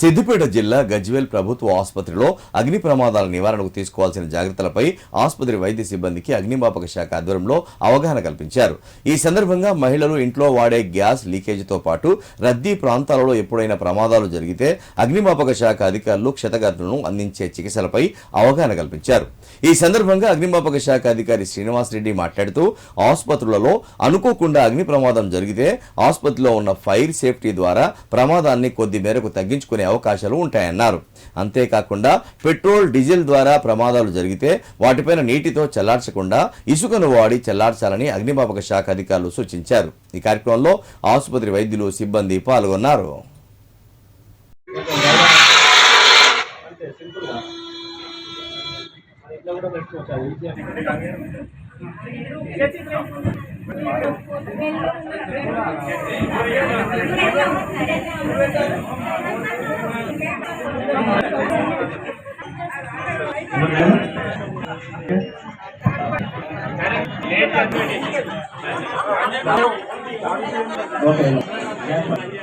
సిద్దిపేట జిల్లా గజ్వేల్ ప్రభుత్వ ఆసుపత్రిలో అగ్ని ప్రమాదాల నివారణకు తీసుకోవాల్సిన జాగ్రత్తలపై ఆసుపత్రి వైద్య సిబ్బందికి అగ్నిమాపక శాఖ ఆధ్వర్యంలో అవగాహన కల్పించారు. ఈ సందర్భంగా మహిళలు ఇంట్లో వాడే గ్యాస్ లీకేజీతో పాటు రద్దీ ప్రాంతాలలో ఎప్పుడైనా ప్రమాదాలు జరిగితే అగ్నిమాపక శాఖ అధికారులు క్షతగాత్రులను అందించే చికిత్సలపై అవగాహన కల్పించారు. ఈ సందర్భంగా అగ్నిమాపక శాఖ అధికారి శ్రీనివాస్ రెడ్డి మాట్లాడుతూ ఆసుపత్రులలో అనుకోకుండా అగ్ని ప్రమాదం జరిగితే ఆసుపత్రిలో ఉన్న ఫైర్ సేఫ్టీ ద్వారా ప్రమాదాన్ని కొద్ది మేరకు తగ్గించుకునే అవకాశాలు ఉంటాయన్నారు. అంతేకాకుండా పెట్రోల్, డీజిల్ ద్వారా ప్రమాదాలు జరిగితే వాటిపైన నీటితో చల్లార్చకుండా ఇసుకను వాడి చల్లార్చాలని అగ్నిమాపక శాఖ అధికారులు సూచించారు. ఈ కార్యక్రమంలో ఆసుపత్రి వైద్యులు, సిబ్బంది పాల్గొన్నారు. Okay.